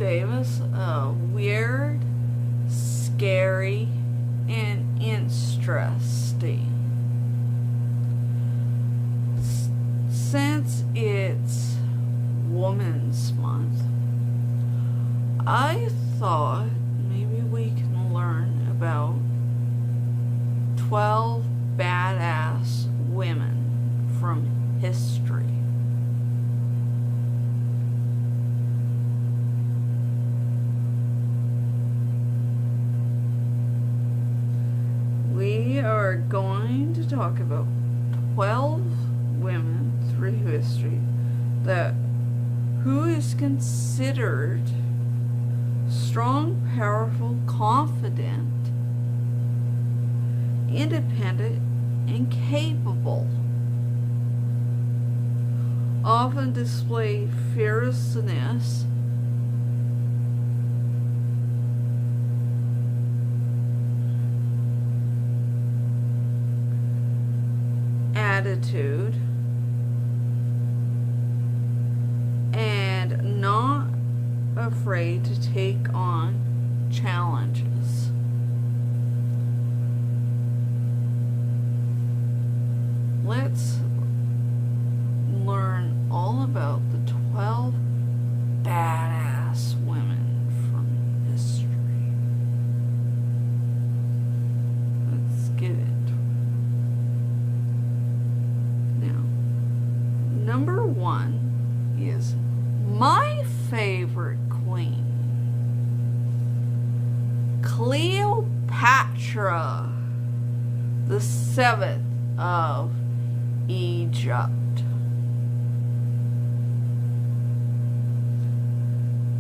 Davis, weird, scary, and interesting. Since it's Women's Month, I thought maybe we can learn about 12 badass women from history. We are going to talk about 12 women through history that who is considered strong, powerful, confident, independent, and capable. Often display fierceness, attitude, and not afraid to take on challenges. Let's learn all about the 12 badass women from history. Let's get into it. Now, number 1 is my favorite queen, Cleopatra, the 7th of Egypt.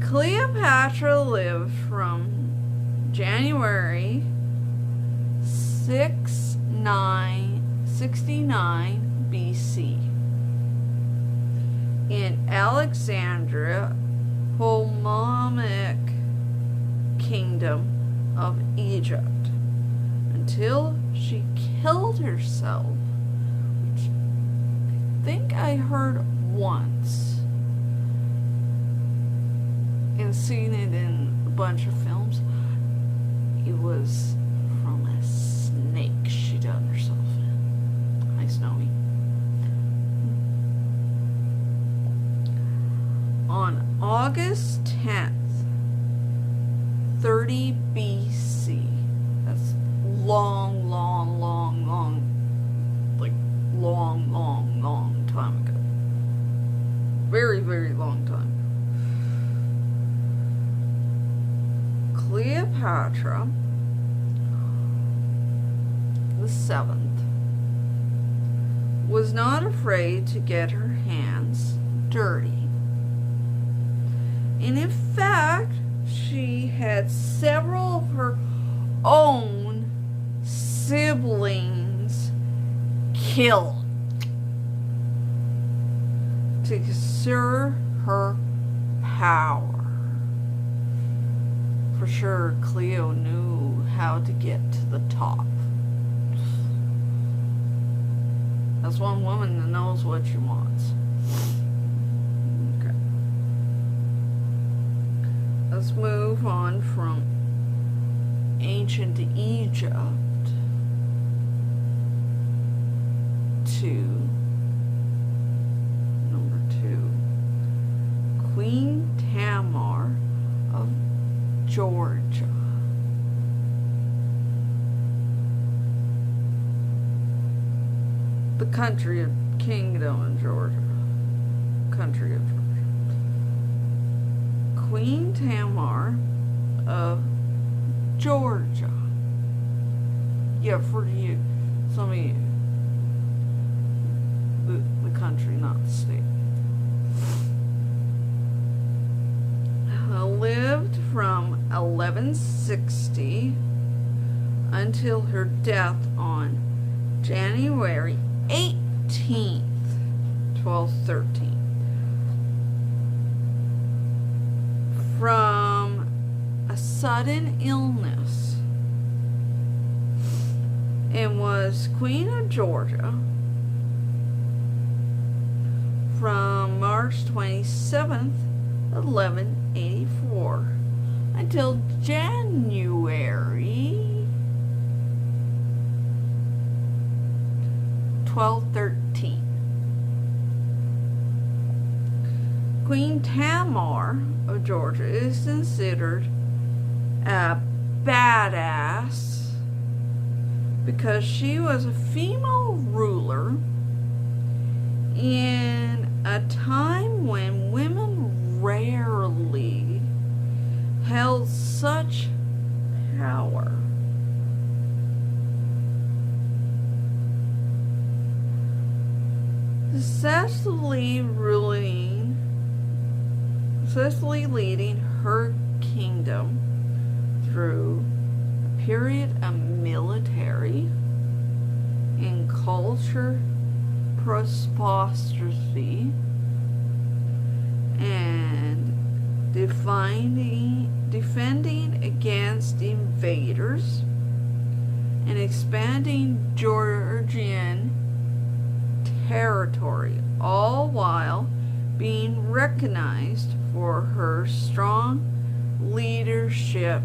Cleopatra lived from January 69 BC in Alexandria, Ptolemaic Kingdom of Egypt, until she killed herself, which I think I heard once and seen it in a bunch of films. It was from a snake she done herself in. Hi, Snowy. On August 10th, 30 BC. That's long time ago. Very, very long time. Cleopatra, the 7th, was not afraid to get her hands dirty. And in fact, she had several of her own siblings killed to assert her power. For sure, Cleo knew how to get to the top. That's one woman that knows what she wants. Okay. Let's move on from ancient Egypt to number 2, Queen Tamar of Georgia. The country of Kingdom of Georgia. Country of Georgia. Queen Tamar of Georgia. Yeah, for you, some of you. The country, not the state. Lived from 1160 until her death on January 18th, 1213. From a sudden illness, and was Queen of Georgia from March 27th, 1180. 1184 until January 1213. Queen Tamar of Georgia is considered a badass because she was a female ruler in a time when women rarely held such power. Successfully leading her kingdom through a period of military and culture prosperity and defending against invaders and expanding Georgian territory, all while being recognized for her strong leadership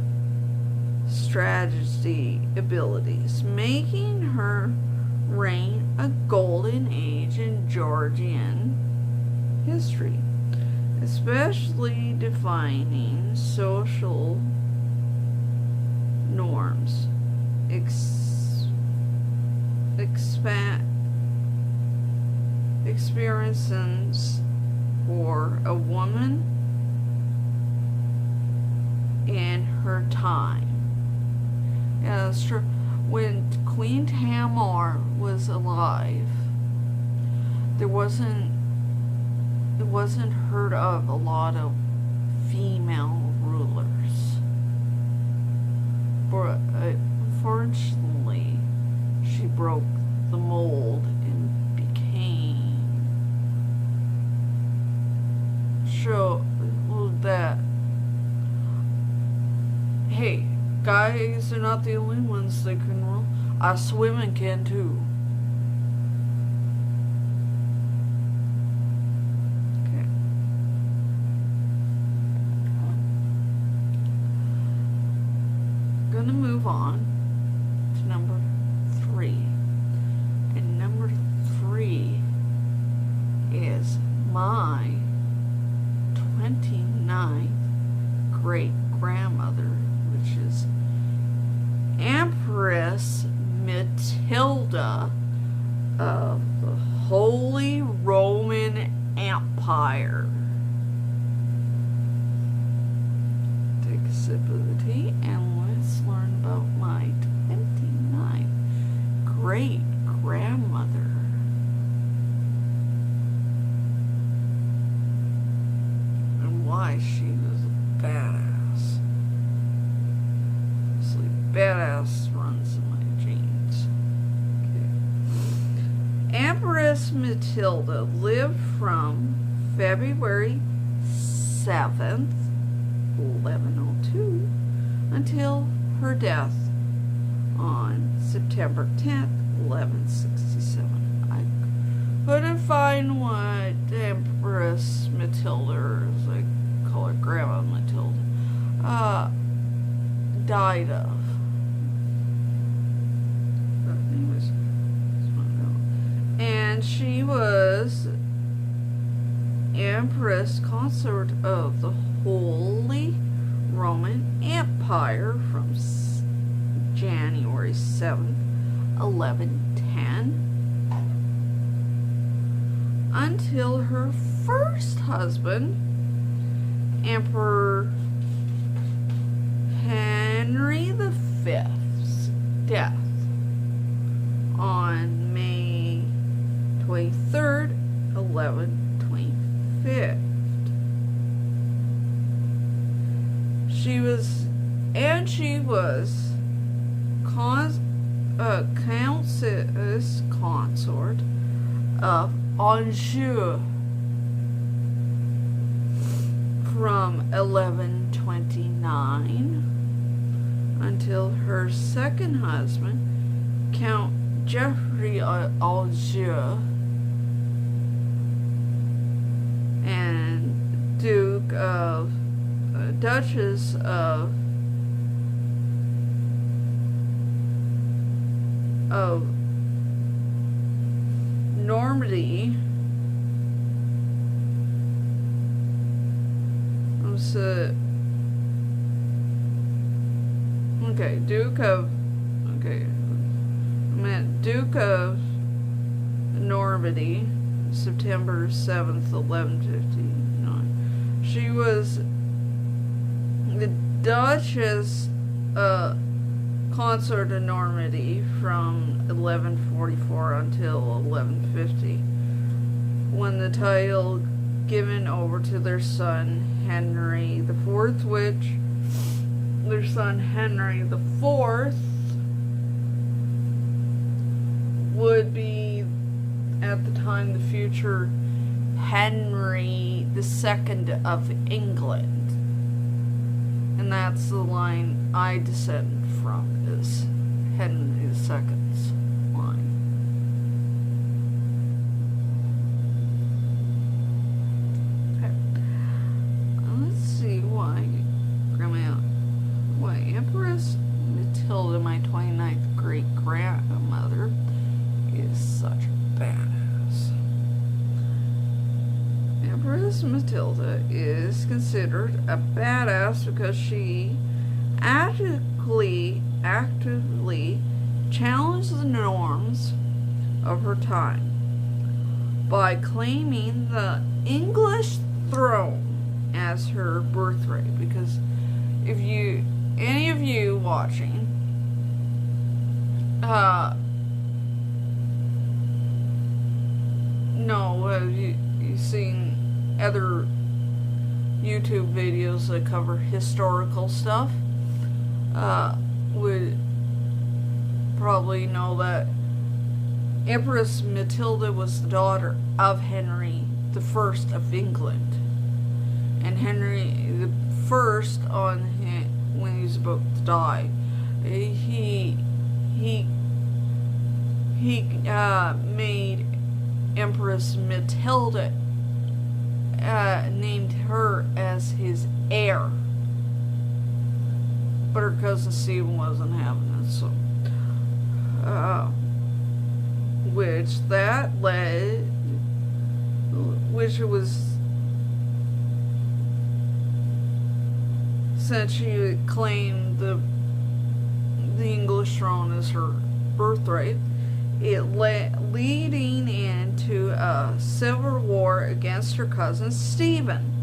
strategy abilities, making her reign a golden age in Georgian history, especially defining social norms, experiences for a woman in her time. Yeah, that's true. When Queen Tamar was alive, it wasn't heard of a lot of female rulers. But unfortunately, she broke the mold and became that, hey, guys are not the only ones that can rule. Us women can too. Okay. Gonna move on to number 3. And number 3 is my 29th great-grandmother, which is Empress Matilda of the Holy Roman Empire. Take a sip of the tea and let's learn about my 29th great-grandmother. Why she was a badass. Honestly, badass runs in my genes. Okay. Empress Matilda lived from February 7th, 1102, until her death on September 10th, 1167. I couldn't find what Empress Matilda, as I call her Grandma Matilda, died of. And she was Empress consort of the Holy Roman Empire from January 7th, 1110, until her first husband, Emperor Henry V's death on May 23rd, 1125. She was Countess consort of Anjou from 1129 until her second husband, Count Geoffrey Anjou, and Duke of Duchess of Normandy. Okay, Duke of Normandy, September 7th, 1159. She was the Duchess consort of Normandy from 1144 until 1150, when the title given over to their son Henry IV, which their son Henry IV would be at the time the future Henry II of England. And that's the line I descend from, is Henry II's line. Okay. Let's see why Empress Matilda, my 29th great-grandmother, is such a badass. Empress Matilda is considered a badass because she actively challenged the norms of her time by claiming the English throne as her birthright. Because if any of you watching you've seen other YouTube videos that cover historical stuff, would probably know that Empress Matilda was the daughter of Henry I of England. And Henry I, when he was about to die, he made Empress Matilda, named her as his heir. But her cousin Stephen wasn't having it, so since she claimed the English throne as her birthright, leading into a civil war against her cousin Stephen.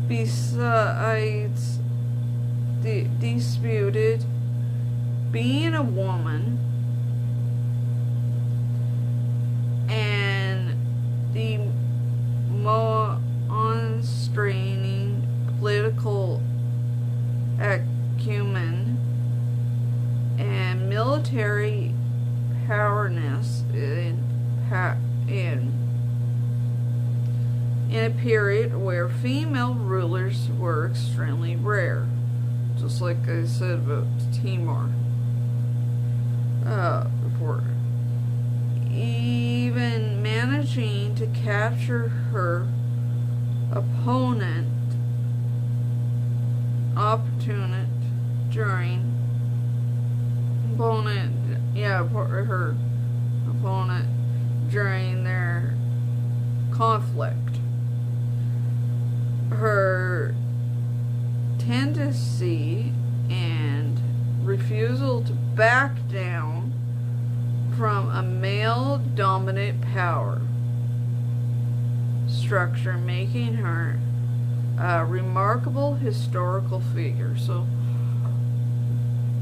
Besides disputed being a woman and demonstrating political acumen and military powerness in a period where female rulers were extremely rare, just like I said about Tamar before. Even managing to capture her opponent during their conflict. Her tendency and refusal to back down from a male-dominant power structure, making her a remarkable historical figure. So,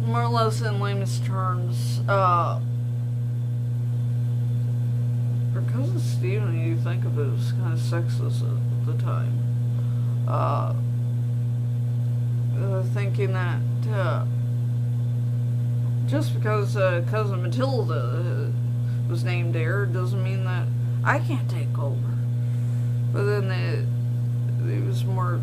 more or less in layman's terms, her cousin Stephen, you think of it as kind of sexist at the time. Thinking that just because cousin Matilda was named heir doesn't mean that I can't take over. But then it was more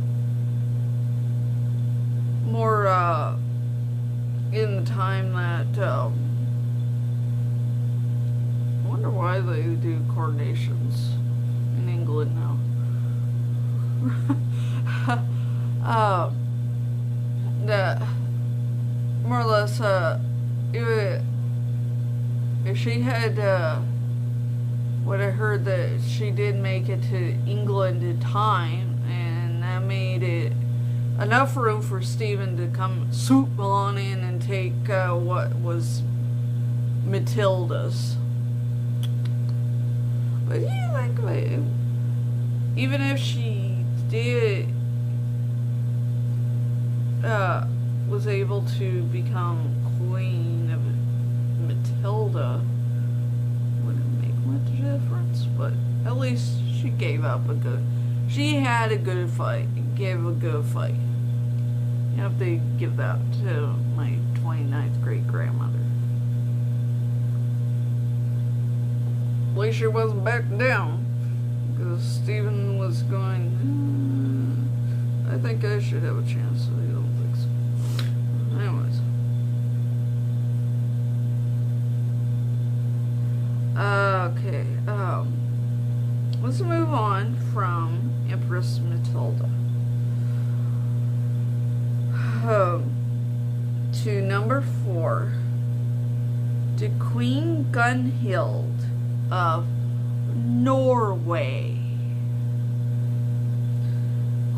in the time that I wonder why they do coronations in England now. that more or less, if she had, what I heard that she did make it to England in time, and that made it enough room for Stephen to come swoop on in and take what was Matilda's. But yeah, like, even if she did, was able to become Queen of Matilda, wouldn't make much difference, but at least she gave up a good, she had a good fight, gave a good fight. You have to give that to my 29th great grandmother. At least she wasn't back down, because Stephen was going, I think I should have a chance. I don't think so. Anyways. Okay, let's move on from Empress Matilda to number 4, to Queen Gunhild of Norway.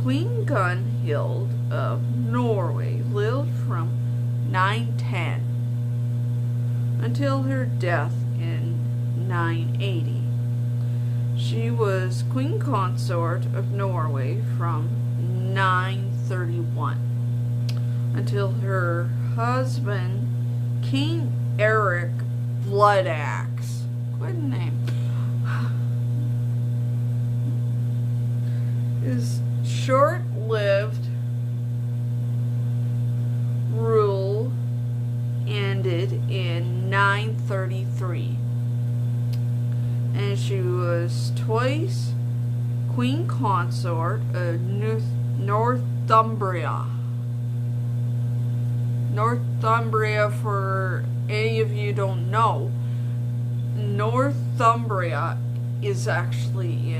Queen Gunhild of Norway lived from 910 until her death in 980. She was Queen Consort of Norway from 931 until her husband, King Eric Bloodaxe, what a name, his short-lived rule ended in 933, and she was twice Queen Consort of Northumbria. Northumbria, for any of you don't know, Northumbria is actually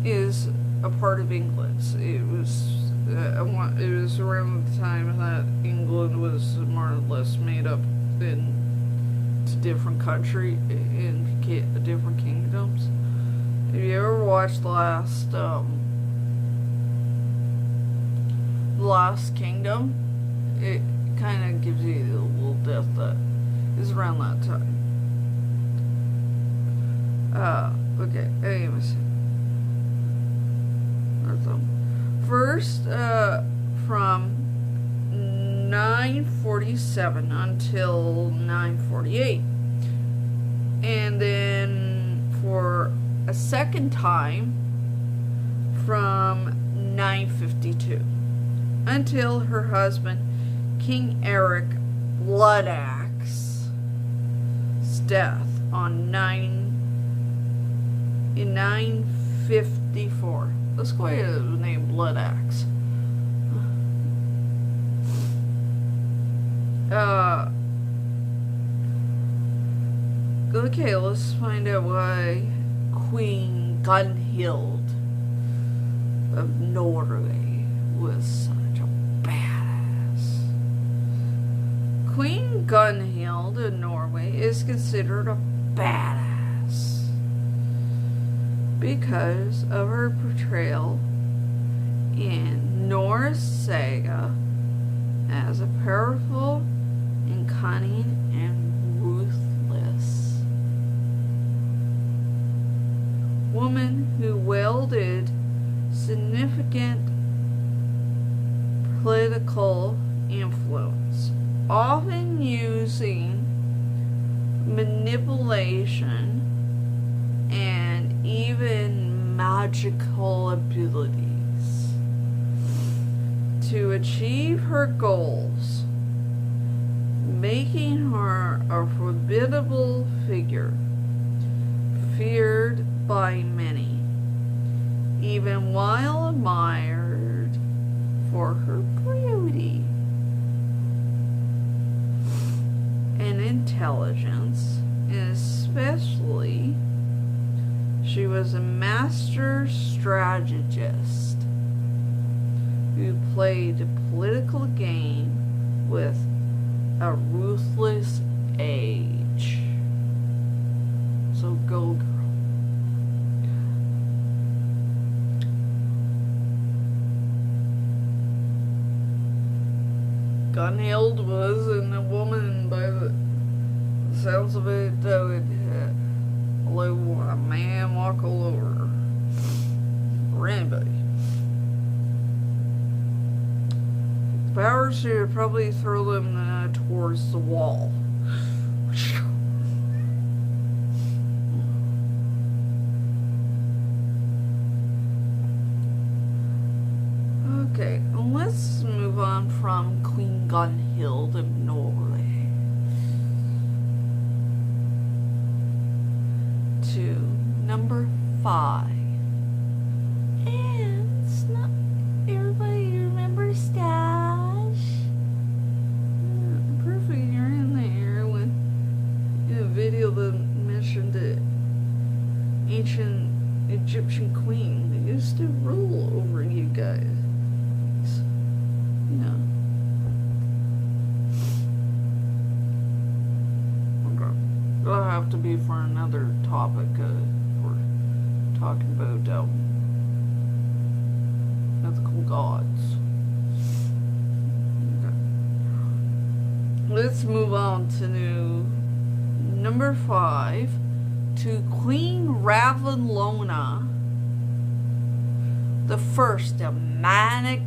is a part of England. It was around the time that England was more or less made up into different countries and different kingdoms. Have you ever watched the Last Kingdom? It kind of gives you a little death that is around that time. Okay, anyways. First, from 947 until 948. And then for a second time from 952 until her husband, King Eric Bloodaxe's death in 954. Let's go ahead and name Bloodaxe. Okay, let's find out why Queen Gunhild of Norway was such a badass. Queen Gunhild of Norway is considered a badass because of her portrayal in Norse saga as a powerful and cunning and ruthless woman who wielded significant political influence, often using manipulation and even magical abilities to achieve her goals, making her a formidable figure, feared by many, even while admired for her beauty and intelligence, and especially she was played a political game with a ruthless age. So go, girl. Gunhild was, and a woman, by the sounds of it, that would let a man walk all over her. Or anybody. The powers should probably throw them towards the wall. Okay, let's move on from Queen Gunhild of Norway to number 5. And it's not everybody remembers Stash. Perfect, you're in there when in a video that mentioned the ancient Egyptian queen that used to rule over you guys. You know. Okay. That'll have to be for another topic. We're talking about mythical gods. Okay. Let's move on to number 5, to Queen Ranavolona, the first of Madagascar.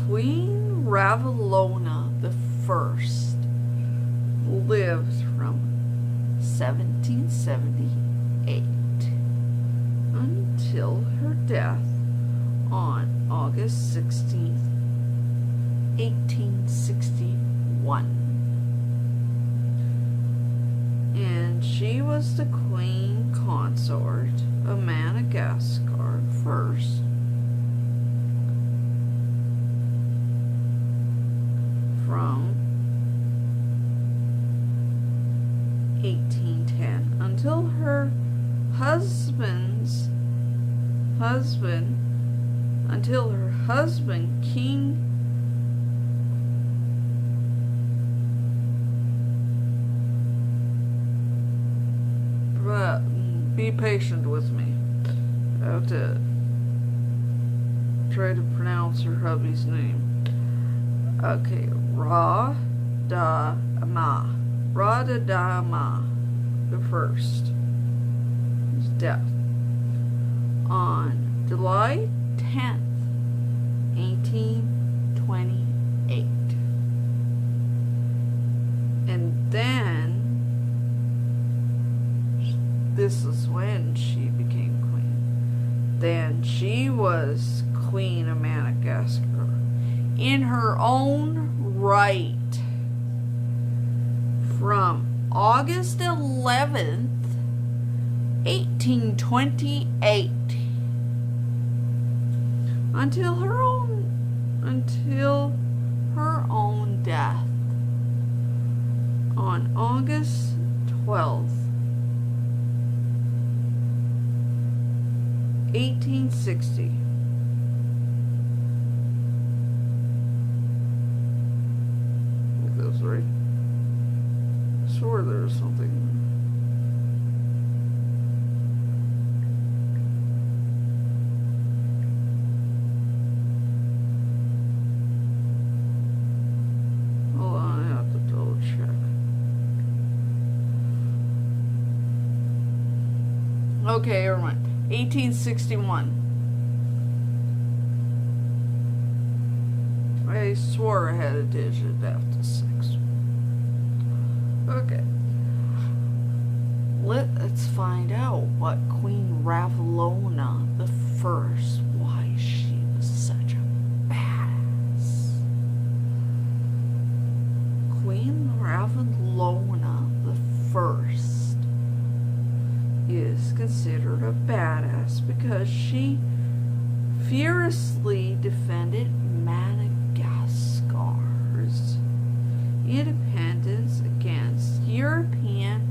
Queen Ranavolona the First lived from 1778 until her death on August 16th, 1861. And she was the queen consort of Madagascar first. From 1810 until her husband, King be patient with me. I have to try to pronounce her hubby's name. Okay, Radama the First. His death on July 10th, 1828. And then this is when she became queen. Then she was Queen of Madagascar in her own right from August 11th, 1828 until her own death on August 12th, 1860. I think that was right. I swore there was something. Hold on, I have to double check. Okay, never mind. 1861. I swore I had a digit after 6. Okay. Let's find out what Queen Ranavolona the First, why she was such a badass. Queen Ranavolona the First is considered a badass because she fiercely defended Madagascar's independence against European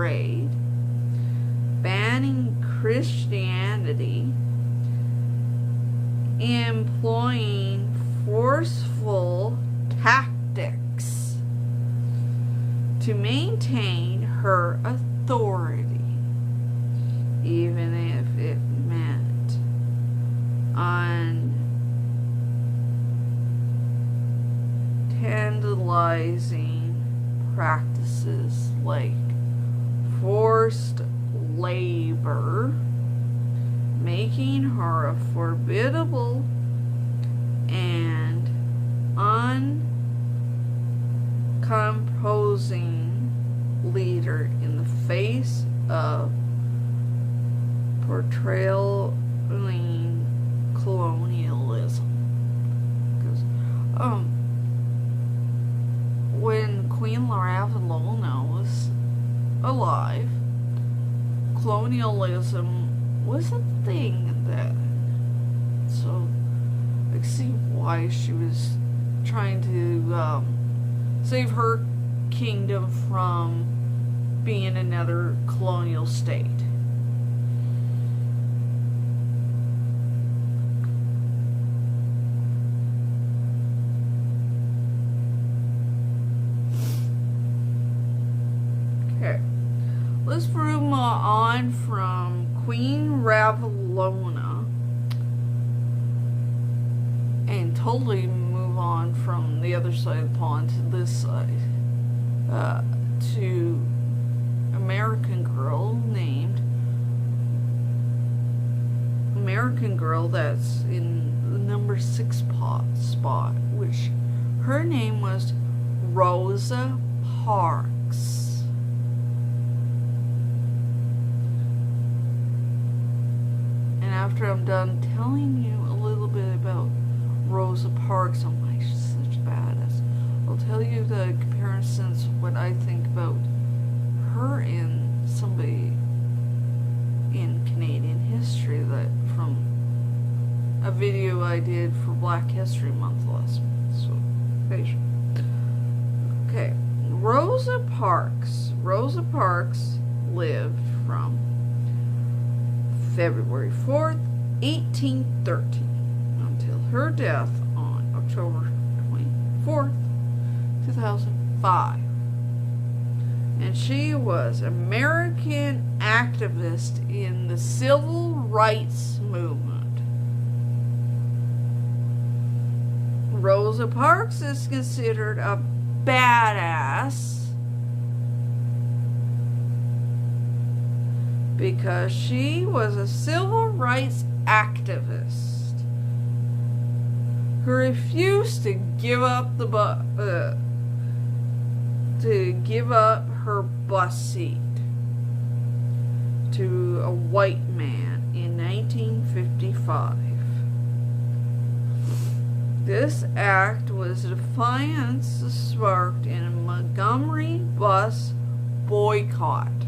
trade, banning Christianity, employing forceful tactics to maintain her authority, even if it meant untantalizing practices like forced labor, making her a formidable and uncompromising leader in the face of portraying colonialism. Because when Queen Ranavolona was alive, colonialism was a thing then. So I see why she was trying to save her kingdom from being another colonial state. Okay, let's move on from Queen Ranavolona and totally move on from the other side of the pond to this side, to American girl that's in the number 6 spot, which her name was Rosa Parks. And after I'm done telling you a little bit about Rosa Parks, oh my, she's such a badass, I'll tell you the comparisons, what I think about her and somebody in Canadian history, that from a video I did for Black History Month last month. So, patient. Okay, Rosa Parks. Rosa Parks lived from February 4th, 1813, until her death on October 24th, 2005. And she was American activist in the civil rights movement. Rosa Parks is considered a badass because she was a civil rights activist who refused to give up her bus seat to a white man in 1955. This act was a defiance sparked in a Montgomery bus boycott,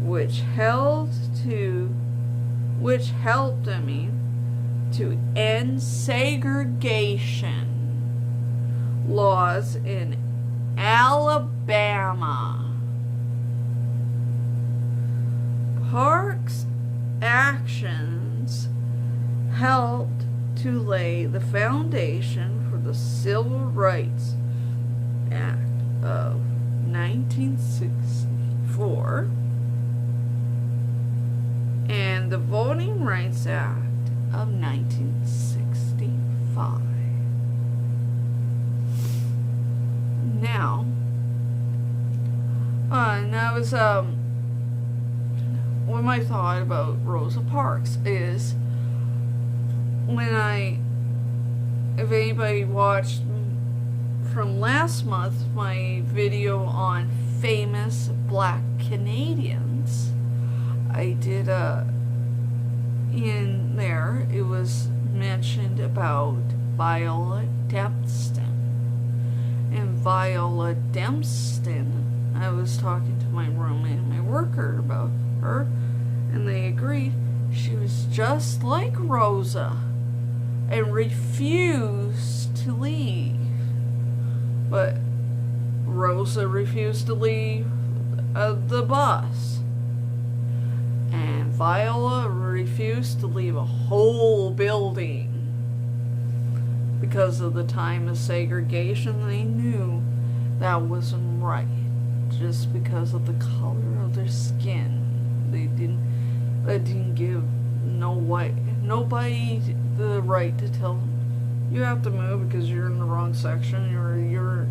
which helped to end segregation laws in Alabama. Parks' actions helped to lay the foundation for the Civil Rights Act of 1964 and the Voting Rights Act of 1965. Now, and that was what my thought about Rosa Parks is, if anybody watched from last month my video on famous Black Canadians, I did in there it was mentioned about Viola Dempston. And Viola Dempston, I was talking to my roommate and my worker about her, and they agreed she was just like Rosa and refused to leave. But Rosa refused to leave the bus. And Viola refused to leave a whole building because of the time of segregation. They knew that wasn't right, just because of the color of their skin. They didn't give nobody the right to tell them you have to move because you're in the wrong section. You're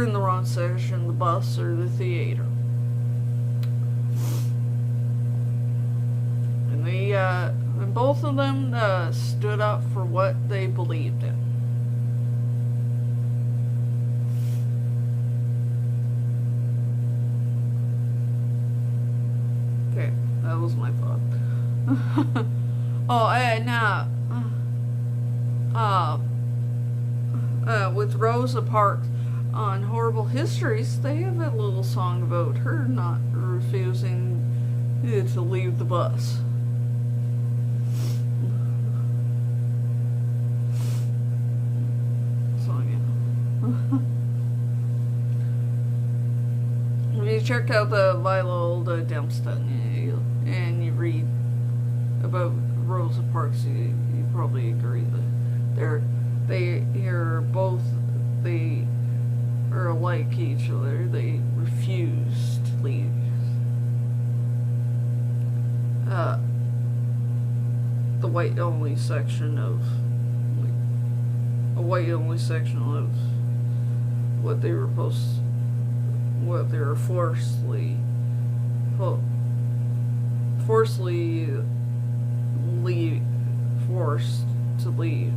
in the wrong section, the bus or the theater. And both of them stood up for what they believed in. Okay, that was my thought. Oh, and now, with Rosa Parks on Horrible Histories, they have a little song about her not refusing to leave the bus. If you check out the Viola Dempston and you read about Rosa Parks, you probably agree that they are like each other. They refuse to leave the white only section of what they were forced to leave.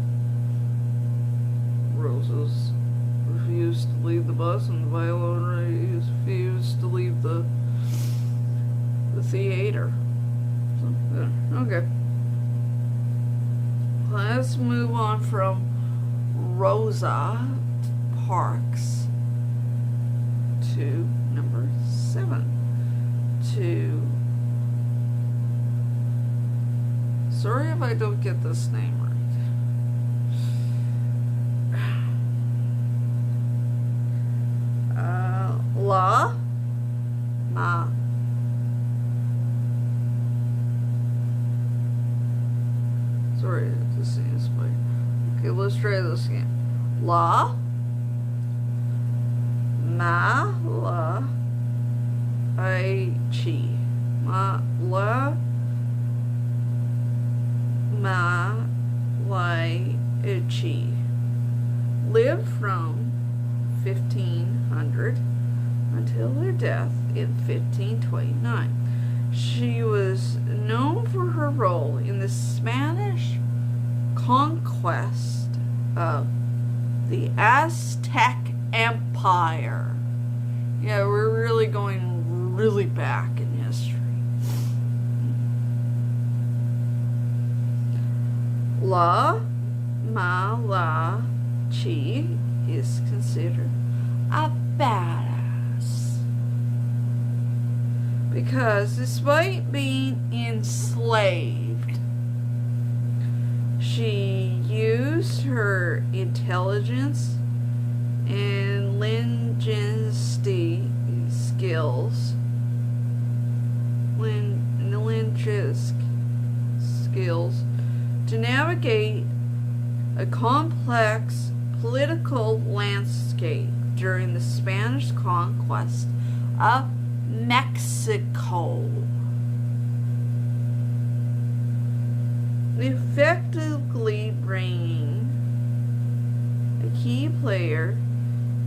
Rosa's refused to leave the bus, and Viola refused to leave the theater. So, yeah, okay. Let's move on from Rosa Parks to number 7. Sorry if I don't get this name right. Sorry, this seems like. Okay, let's try this again. Maliche lived from 1500 until her death in 1529. She was known for her role in the Spanish conquest of the Aztec Empire. Yeah, we're really going really back in history. Maliche is considered a badass because despite being enslaved, she used her intelligence and linguistic skills to navigate a complex political landscape during the Spanish conquest of Mexico. Effectively bringing a key player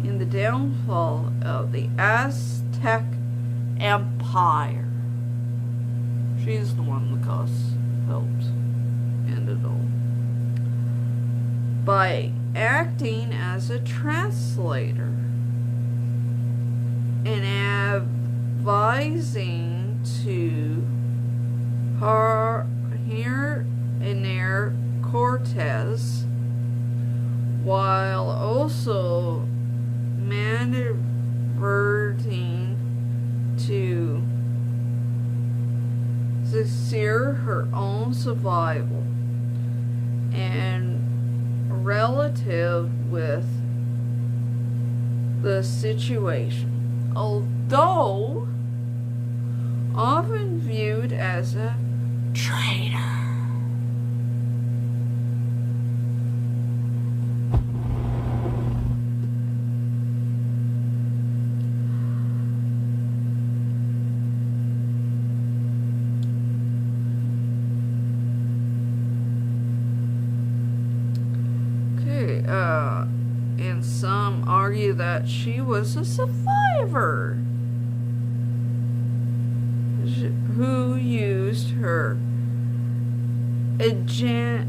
in the downfall of the Aztec Empire. She's the one that helped end it all. By acting as a translator and advising to Hernán Cortés, while also maneuvering to secure her own survival and relative with the situation. although often viewed as a traitor. And some argue that she was a survivor who used her agency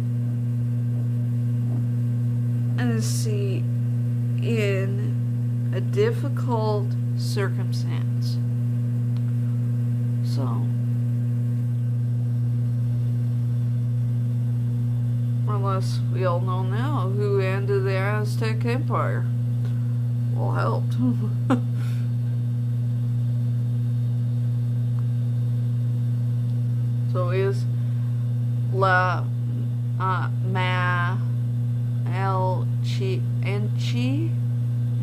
in a difficult circumstance. So, more or less, we all know now who ended the Aztec Empire. Well, helped. So is Maliche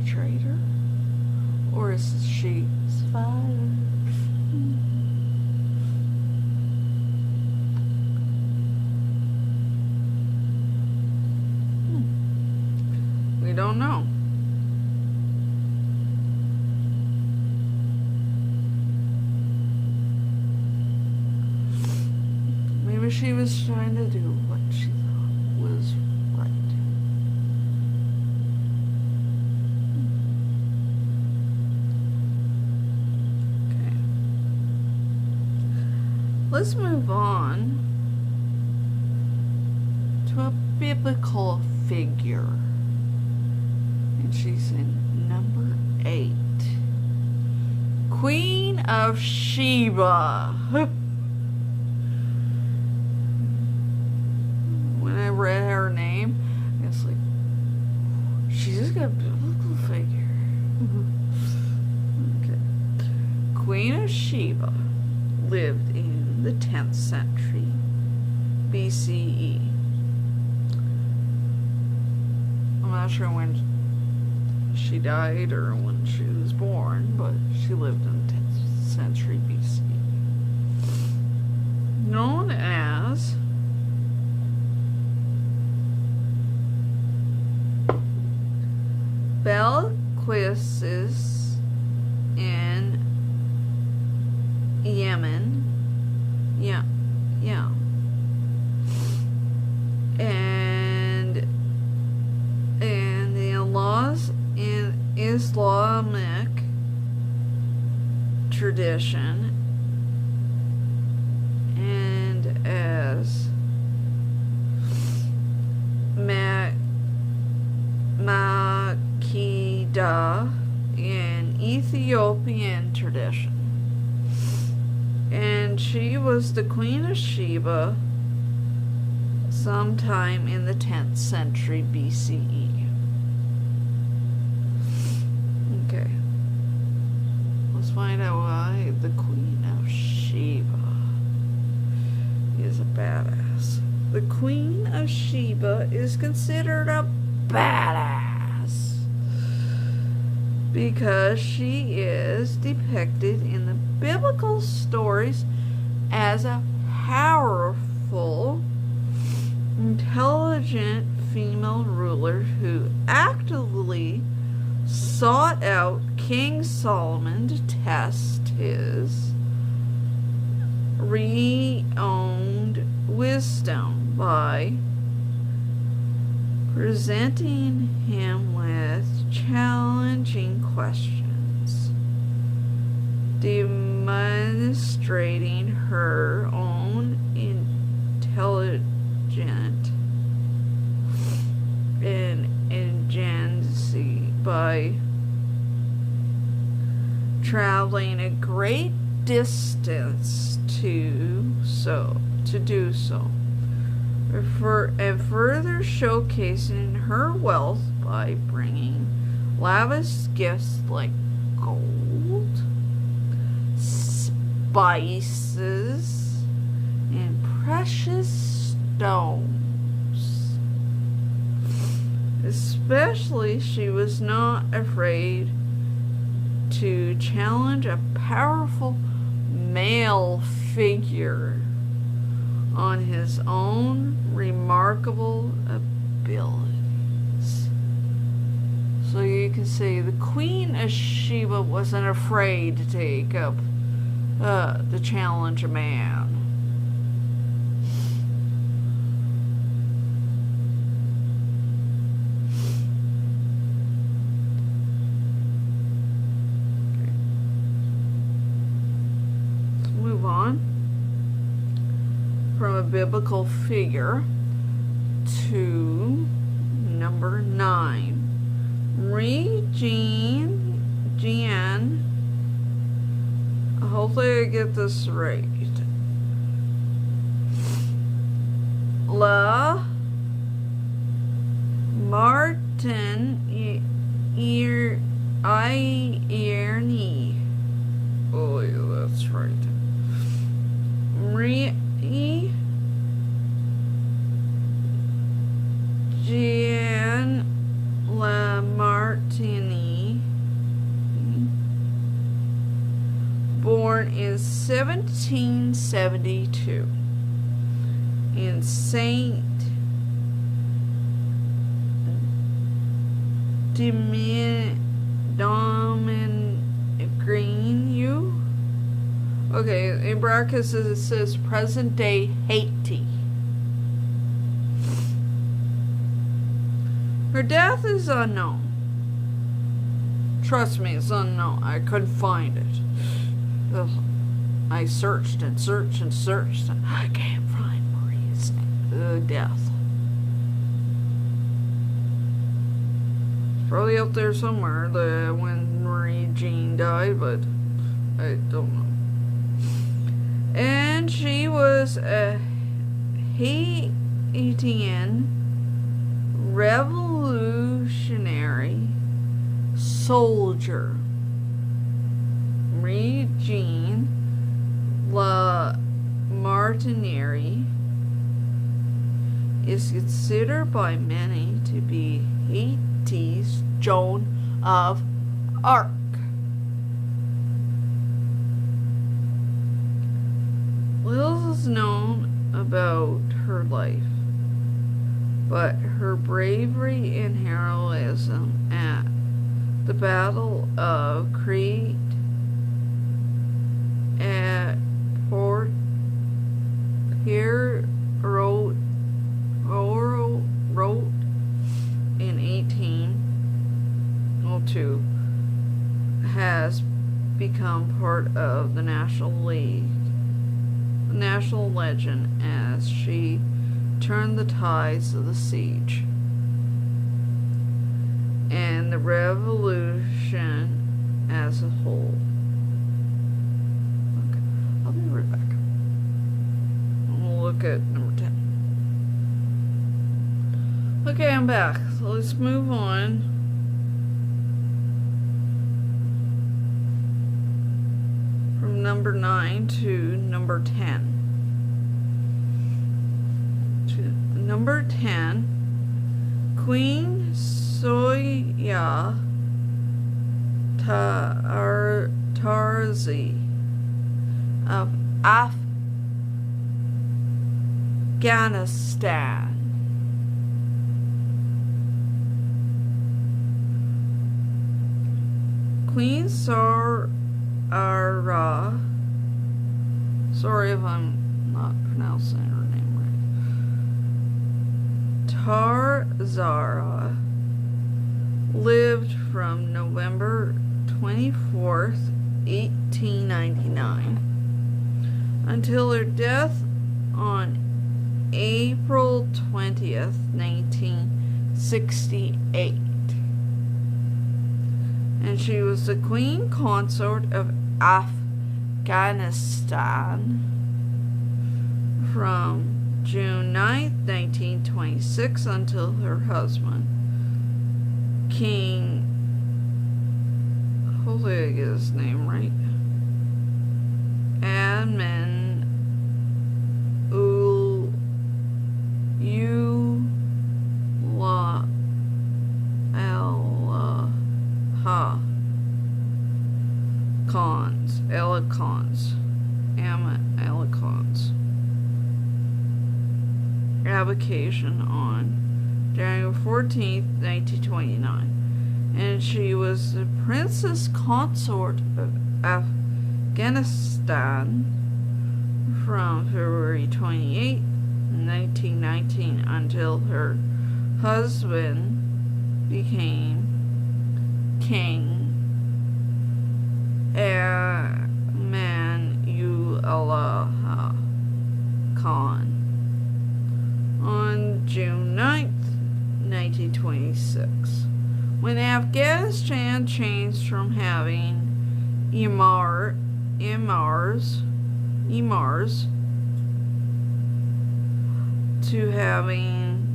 a traitor? Or is she survivor? We don't know. Maybe she was trying to do what she thought was right. Okay. Let's move on to a biblical figure. And she's in number 8. Queen of Sheba. When I read her name, it's like, she's just got a biblical figure. Okay. Queen of Sheba lived in the 10th century BCE. I'm not sure when she died or when she was born, but she lived in the 10th century BC. Known as Belquis in Yemen. Yeah. And the laws in Islamic tradition, and as Matilda in Ethiopian tradition. And she was the Queen of Sheba sometime in the 10th century BCE. Okay. Let's find out why the Queen of Sheba is a badass. The Queen of Sheba is considered a badass because she is depicted in the biblical stories as a powerful, intelligent female ruler who actively sought out King Solomon to test his renowned wisdom by presenting him with challenging questions, demonstrating her own intelligence and agency by traveling a great distance to do so, and further showcasing her wealth by bringing lavish gifts like gold, spices, and precious stones. Especially, she was not afraid to challenge a powerful male figure on his own remarkable abilities. So you can see the Queen of Sheba wasn't afraid to take up the challenge of man. From a biblical figure to number 9. Marie-Jeanne, hopefully I get this right, Lamartine Ileana. Oh, yeah, that's right. Marie-Jeanne Lamartine, born in 1772 in Saint Domingue. Okay, in brackets it says present day Haiti. Her death is unknown. Trust me, it's unknown. I couldn't find it. Ugh. I searched and searched and searched, and I can't find Marie's death. It's probably up there somewhere when Marie-Jeanne died, but I don't know. And she was a Haitian revolutionary soldier. Marie-Jeanne Lamartine is considered by many to be Haiti's Joan of Arc. Little is known about her life, but her bravery and heroism at the Battle of Crete at Port Pierre wrote in 1802 has become part of the national legend as she turned the tides of the siege and the revolution as a whole. Okay, I'll be right back. We'll look at number 10. Okay, I'm back. So let's move on. From number 9 to number 10. Number 10, Queen Soraya Tarzi of Afghanistan. Queen Soraya, sorry if I'm not pronouncing her name right, Tarzara lived from November 24th, 1899 until her death on April 20th, 1968. And she was the Queen Consort of Afghanistan from June 9th, 1926 until her husband, King, hopefully I get his name right, Admin Elicons, avocation on January 14th, 1929, and she was the princess consort of Afghanistan from February 28, 1919 until her husband became King Emanuela Khan on June 9th, 1926, when Afghanistan changed from having emars to having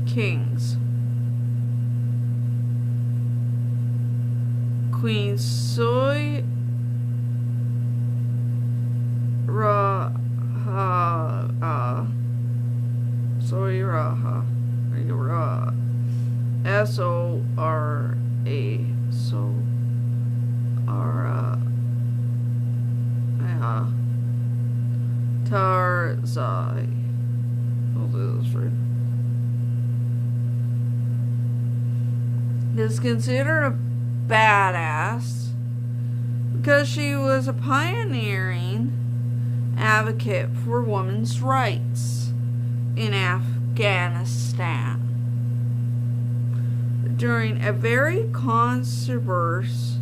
kings. Queen Soraya Tarzi. Is considered a badass because she was a pioneering advocate for women's rights in Afghanistan during a very conservative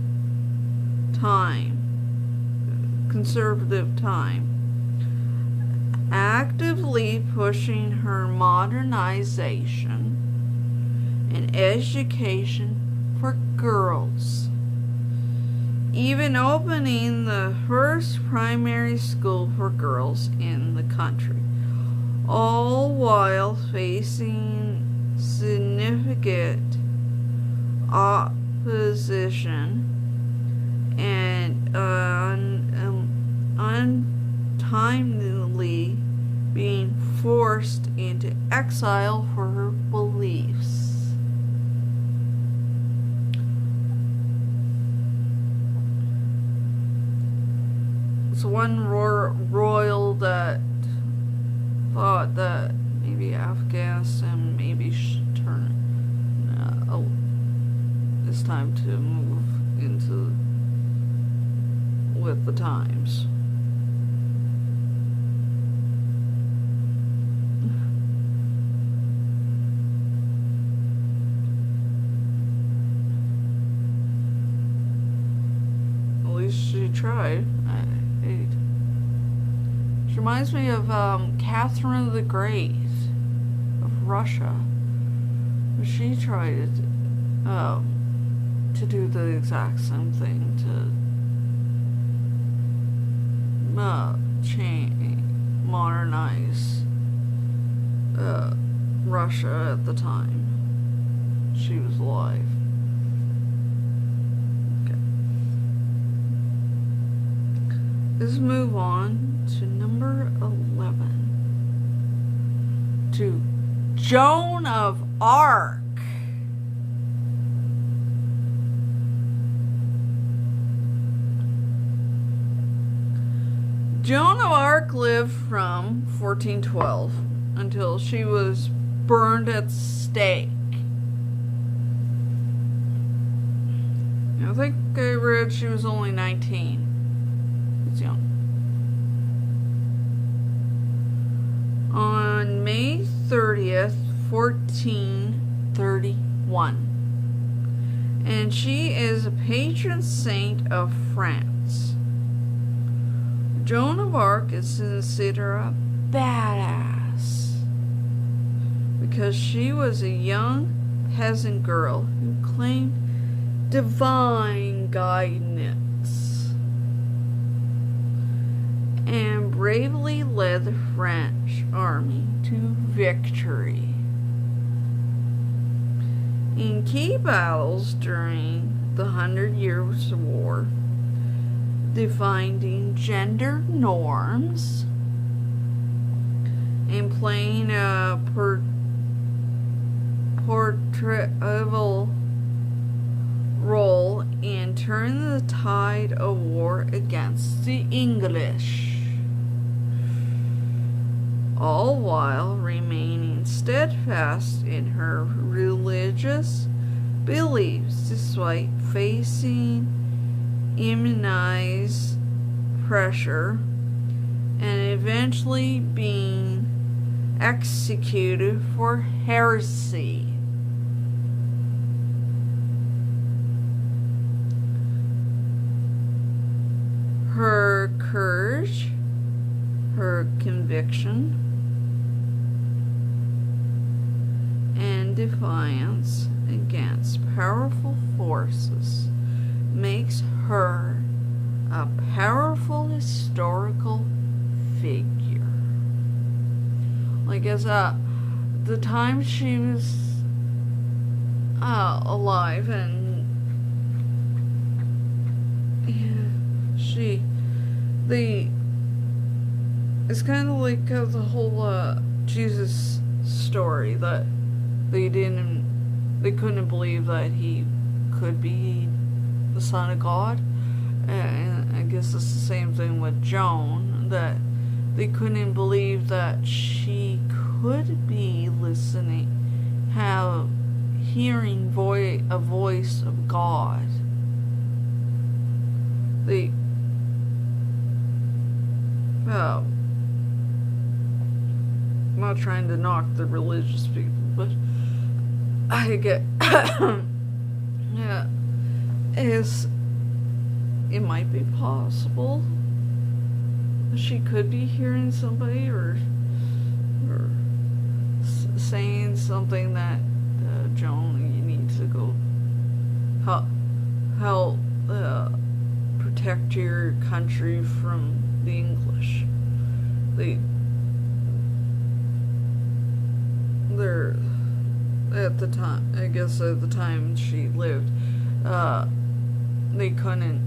time, actively pushing her modernization and education for girls, even opening the first primary school for girls in the country, all while facing significant opposition and untimely being forced into exile for her beliefs. So one royal that thought that maybe Afghanistan should turn it's time to move into with the times. At least she tried. She reminds me of Catherine the Great of Russia. She tried to do the exact same thing to modernize Russia at the time she was alive. Okay. Let's move on to number 11. To Joan of Arc. Joan of Arc lived from 1412 until she was burned at the stake. I think I read she was only 19. It's young. On May 30th, 1431. And she is a patron saint of France. Joan of Arc is considered a badass because she was a young peasant girl who claimed divine guidance and bravely led the French army to victory in key battles during the 100 Years' War, defining gender norms and playing a portrayal turn the tide of war against the English, all while remaining steadfast in her religious beliefs despite facing immense pressure and eventually being executed for heresy. Her courage, her conviction, and defiance against powerful forces makes her a powerful historical figure. Like, as the time she was alive, and it's kind of like the whole Jesus story, that they couldn't believe that he could be the Son of God. And I guess it's the same thing with Joan, that they couldn't believe that she could be listening, hearing a voice of God. I'm not trying to knock the religious people, but I get, yeah, it might be possible she could be hearing somebody or saying something that, Joan, you need to go help protect your country from the English. They're at the time, I guess at the time she lived, they couldn't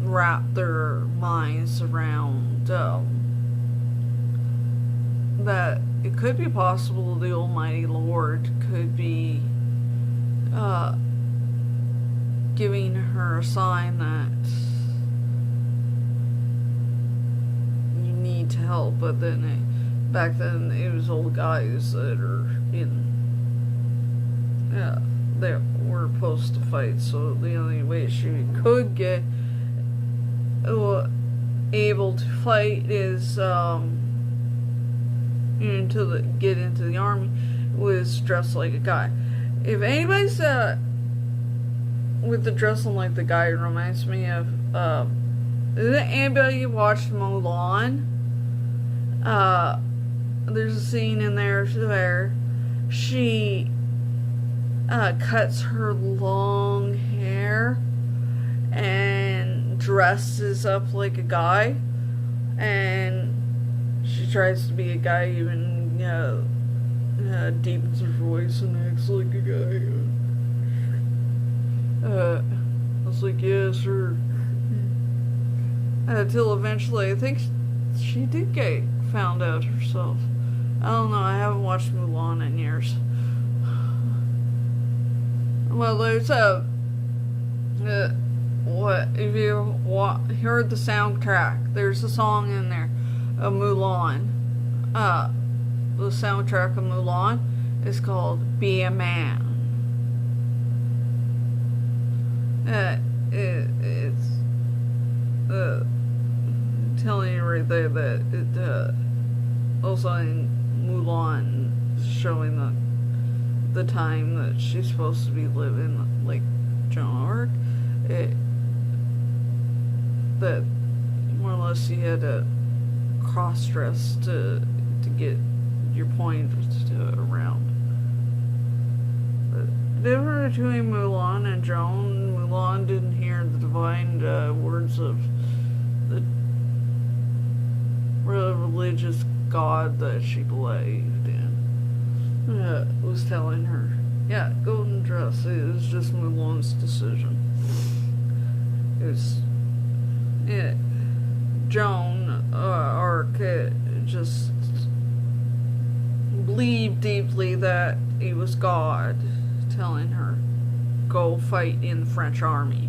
wrap their minds around that it could be possible the Almighty Lord could be giving her a sign that you need to help. But then back then it was old guys that are that were supposed to fight, so the only way she could get able to fight is get into the army was dressed like a guy. If anybody's with the dressing like the guy, it reminds me of did anybody watch Mulan? There's a scene in there where she cuts her long hair and dresses up like a guy, and she tries to be a guy, even deepens her voice and acts like a guy. I was like, yeah, sure. Until eventually, I think she did get found out herself. I don't know, I haven't watched Mulan in years. Well, there's if you heard the soundtrack, there's a song in there of Mulan. The soundtrack of Mulan is called Be a Man. It's telling you right there that it also in Mulan showing the time that she's supposed to be living, like Joan of Arc. That more or less you had to cross-dress to get your point around. The difference between Mulan and Joan, Mulan didn't hear the divine words of the religious god that she believed in. Was telling her, yeah, golden dress. It was just Mulan's decision. It was, Joan Arc just believed deeply that it was God telling her, go fight in the French army.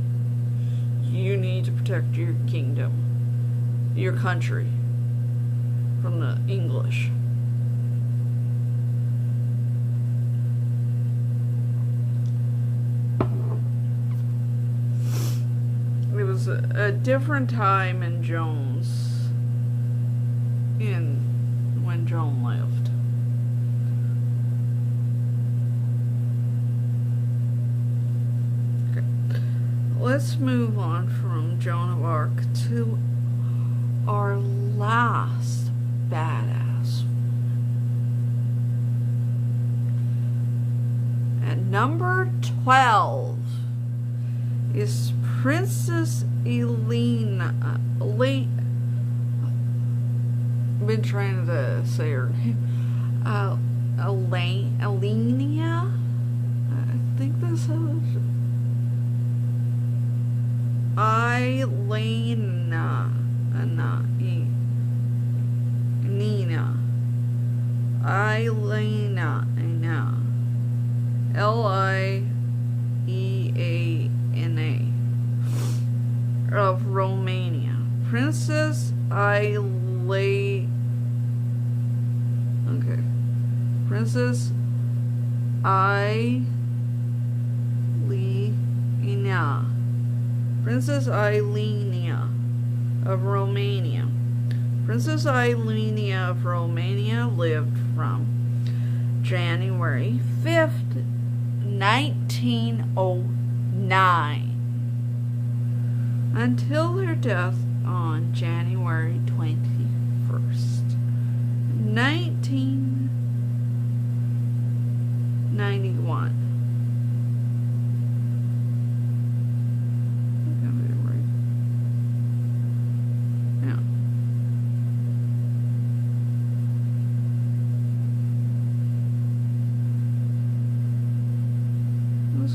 you need to protect your kingdom, your country, from the English. It was a different time in when Joan lived. Okay. Let's move on from Joan of Arc to our last badass. At number 12 is Princess Ileana. I've been trying to say her name. Ileana? I think that's how it's. Ileana. Nina. Ileana. Lieana. Of Romania. Princess Ileana. Okay. Princess Ileana. Princess Ileana of Romania. Princess Ileana of Romania lived from January 5th, 1909 until her death on January 21st, 1991.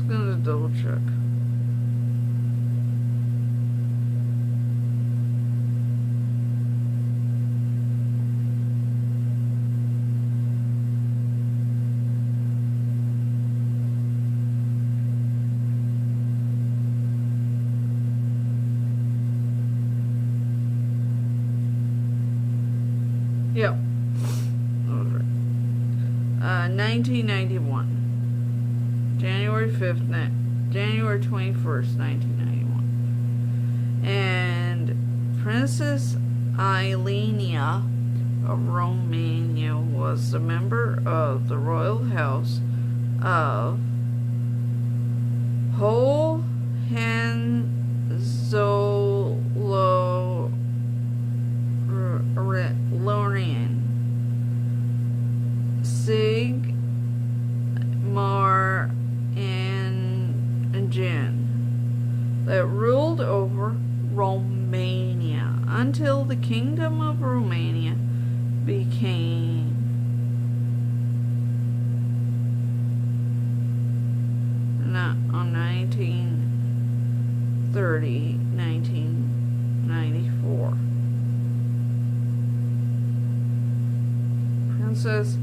Gonna double check. Yep. All right. 1991. January 5th, January 21st, 1991. And Princess Ileana of Romania was a member of the royal house of Hohenzollern, Sigmar, and Jen that ruled over Romania until the Kingdom of Romania became on 1994. Princess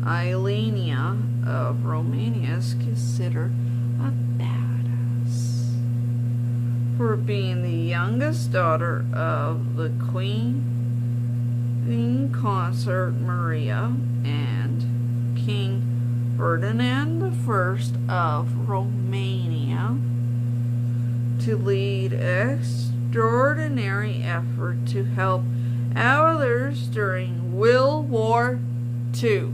Ileana of Romania is considered a badass for being the youngest daughter of the Queen Consort Maria and King Ferdinand I of Romania to lead extraordinary effort to help others during World War II.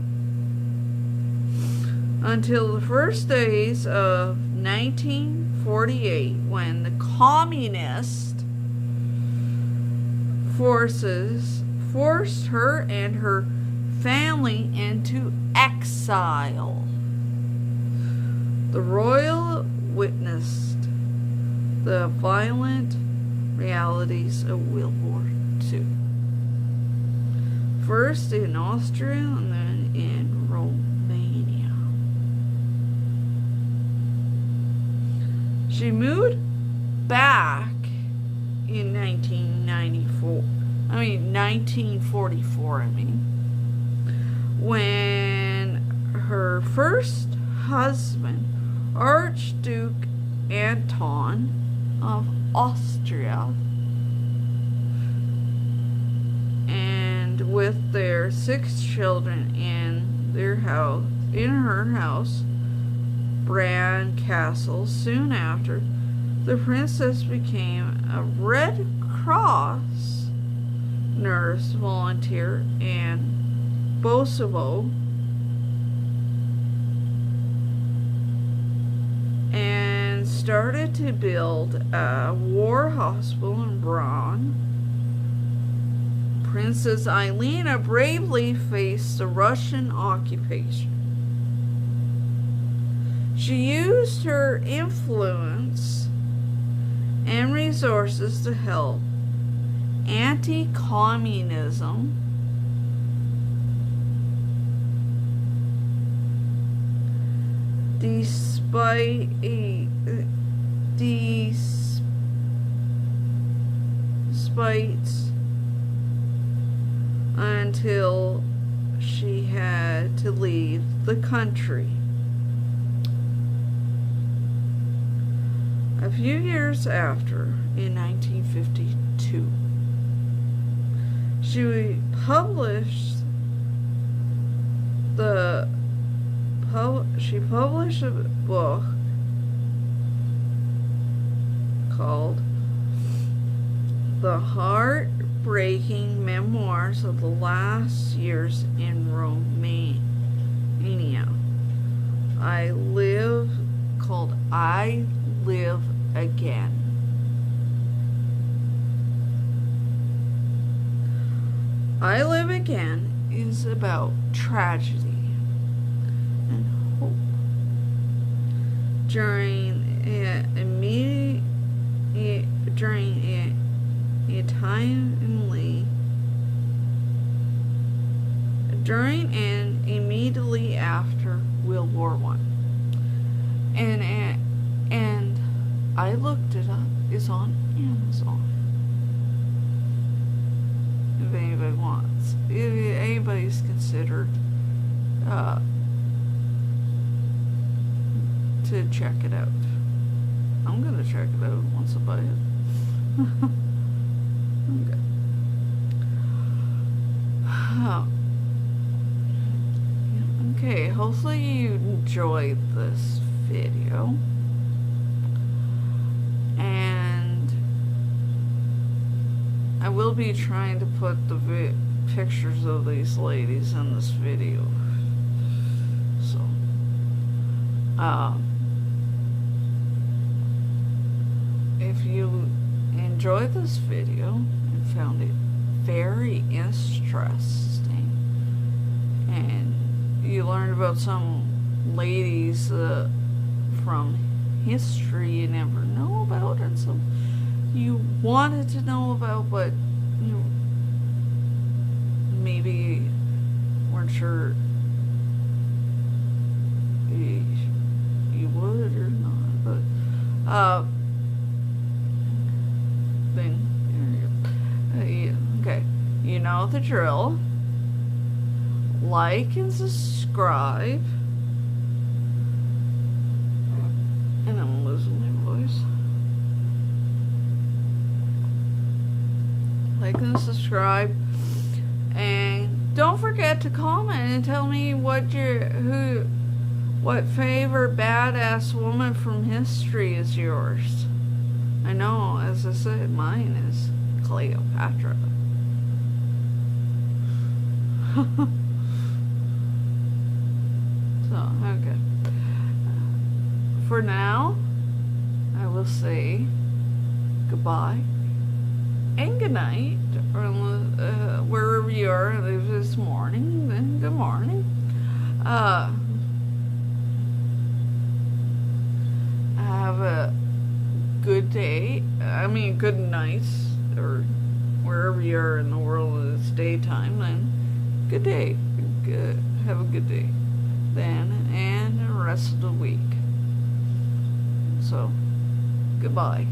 Until the first days of 1948, when the communist forces forced her and her family into exile. The royal witnessed the violent realities of World War II. First in Austria and then in Romania. She moved back in 1944, when her first husband, Archduke Anton of Austria, and with their 6 children in her house, Bran Castle. Soon after, the princess became a Red Cross nurse volunteer in Kosovo, and started to build a war hospital in Braun. Princess Ileana bravely faced the Russian occupation. She used her influence and resources to help anti-communism despite until she had to leave the country. A few years after, in 1952, she published a book called The Heartbreaking Memoirs of the Last Years in Romania. I Live Again. I Live Again is about tragedy and hope during and immediately after World War I. And I looked it up. It's on Amazon. If anybody wants, if anybody's considered to check it out. I'm gonna check it out once I buy it. Okay, hopefully you enjoyed this video, and I will be trying to put the pictures of these ladies in this video. So, if you enjoyed this video and found it very interesting, and you learned about some ladies from history you never know about, and some you wanted to know about, but you maybe weren't sure you would or not, but then okay, you know the drill. Like and subscribe. And I'm losing my voice. Like and subscribe. And don't forget to comment and tell me what favorite badass woman from history is yours. I know, as I said, mine is Cleopatra. So, okay. For now, I will say goodbye and good night, or wherever you are. If it's morning, then good morning. Have a good day. I mean, good night, or wherever you are in the world. It's daytime. Then good day. Have a good day. Then and the rest of the week. So, goodbye.